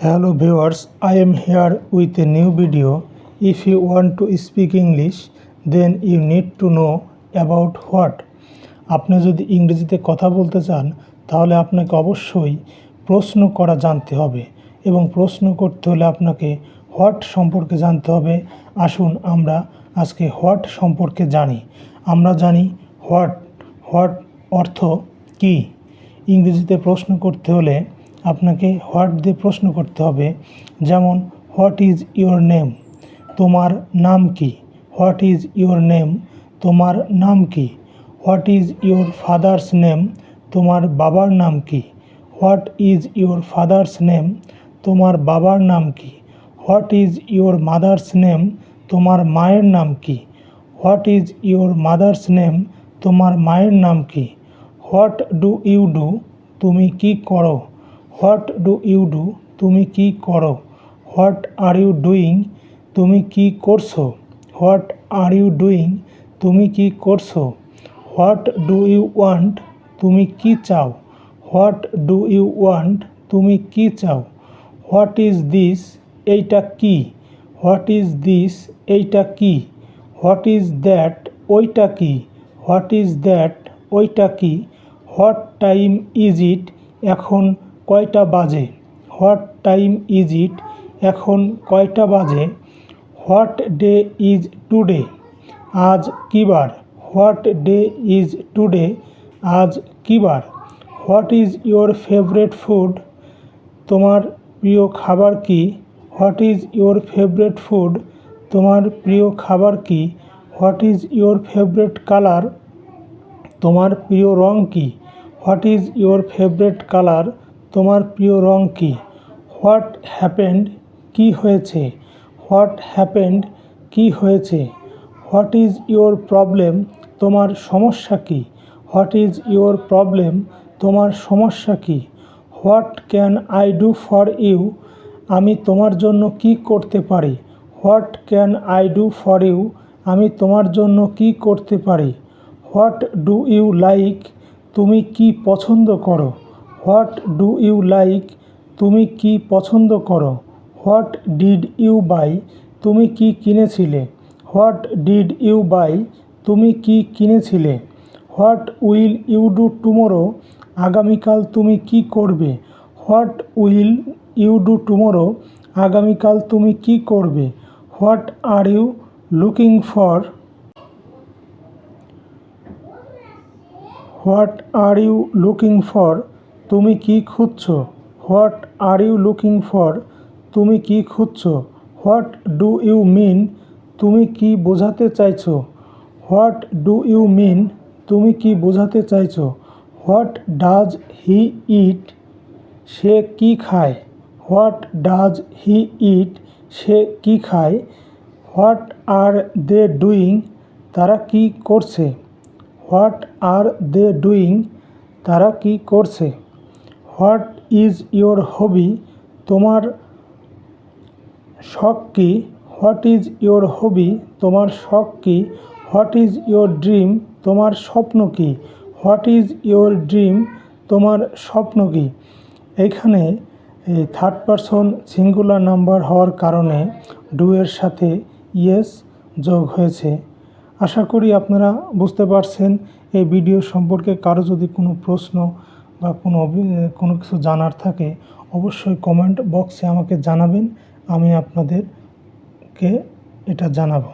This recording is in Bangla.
Hello viewers, I am here with a new video. If you want to speak English, then you need to know about what. আপনি যদি ইংরেজিতে কথা বলতে চান তাহলে আপনাকে অবশ্যই প্রশ্ন করা জানতে হবে এবং প্রশ্ন করতে হলে আপনাকে হোয়াট সম্পর্কে জানতে হবে। আসুন আমরা আজকে হোয়াট সম্পর্কে জানি। আমরা জানি হোয়াট অর্থ কি। ইংরেজিতে প্রশ্ন করতে হলে আপনাকে হোয়াট দিয়ে প্রশ্ন করতে হবে। যেমন হোয়াট ইজ ইওর নেম, তোমার নাম কি। হোয়াট ইজ ইওর নেম, তোমার নাম কি। What is your father's name, তোমার বাবার নাম কি। What is your father's name, তোমার বাবার নাম কি। What is your mother's name, তোমার মায়ের নাম কি। What is your mother's name, তোমার মায়ের নাম কি। হোয়াট ডু ইউ ডু, তুমি কি করো। হোয়াট ডু ইউ ডু, তুমি কি করো। হোয়াট আর ইউ ডুইং, তুমি কি করছো। হোয়াট আর ইউ ডুইং, তুমি কি করছো। হোয়াট ডু ইউ ওয়ান্ট, তুমি কি চাও। হোয়াট ডু ইউ ওয়ান্ট, তুমি কি চাও। হোয়াট ইজ দিস, এইটা কি। হোয়াট ইজ দিস, এইটা কি। হোয়াট ইজ দ্যাট, ওইটা কি। হোয়াট ইজ দ্যাট, ওইটা কি। হোয়াট টাইম ইজ ইট, এখন কয়টা বাজে। হোয়াট টাইম ইজ ইট, এখন কয়টা বাজে। হোয়াট ডে ইজ টুডে, আজ কী বার। হোয়াট ডে ইজ টুডে, আজ কী বার। What is your favourite food, তোমার প্রিয় খাবার কি। What is your favourite food, তোমার প্রিয় খাবার কি। What is your favourite colour, তোমার প্রিয় রং কি। What is your favourite colour, তোমার প্রিয় রং কি। হোয়াট হ্যাপেন্ড, কী হয়েছে। হোয়াট হ্যাপেন্ড, কী হয়েছে। হোয়াট ইজ ইওর প্রবলেম, তোমার সমস্যা কি। হোয়াট ইজ ইওর প্রবলেম, তোমার সমস্যা কি। What can I do for you, আমি তোমার জন্য কি করতে পারি। What can I do for you, আমি তোমার জন্য কি করতে পারি। হোয়াট ডু ইউ লাইক, তুমি কি পছন্দ করো। হোয়াট ডু ইউ লাইক, তুমি কি পছন্দ করো। হোয়াট ডিড ইউ বাই, তুমি কি কিনেছিলে। হোয়াট ডিড ইউ বাই, তুমি কি কিনেছিলে। What will you do tomorrow, আগামীকাল তুমি কি করবে। What will you do tomorrow, আগামীকাল তুমি কি করবে। What are you looking for, what are you looking for, তুমি কি খুঁজছো। What are you looking for, তুমি কি খুঁজছো। হোয়াট ডু ইউ মিন, তুমি কি বোঝাতে চাইছো। হোয়াট ডু ইউ মিন, তুমি কি বোঝাতে চাইছো। হোয়াট ডাজ হি ইট, সে কি খায়। হোয়াট ডাজ হি ইট, সে কি খায়। হোয়াট আর দে ডুইং, তারা কি করছে। হোয়াট আর দে ডুইং, তারা কি করছে। হোয়াট ইজ ইওর হবি, তোমার শখ কি। হোয়াট ইজ ইওর হবি, তোমার শখ কি। হোয়াট ইজ ইওর ড্রিম, তোমার স্বপ্ন কি। হোয়াট ইজ ইওর ড্রিম, তোমার স্বপ্ন কি। এইখানে থার্ড পারসন সিঙ্গুলার নাম্বার হওয়ার কারণে ডু এর সাথে ইয়েস যোগ হয়েছে। আশা করি আপনারা বুঝতে পারছেন। এই ভিডিও সম্পর্কে কারো যদি কোনো প্রশ্ন বা কোনো কিছু জানার থাকে অবশ্যই কমেন্ট বক্সে আমাকে জানাবেন, আমি আপনাদেরকে এটা জানাবো।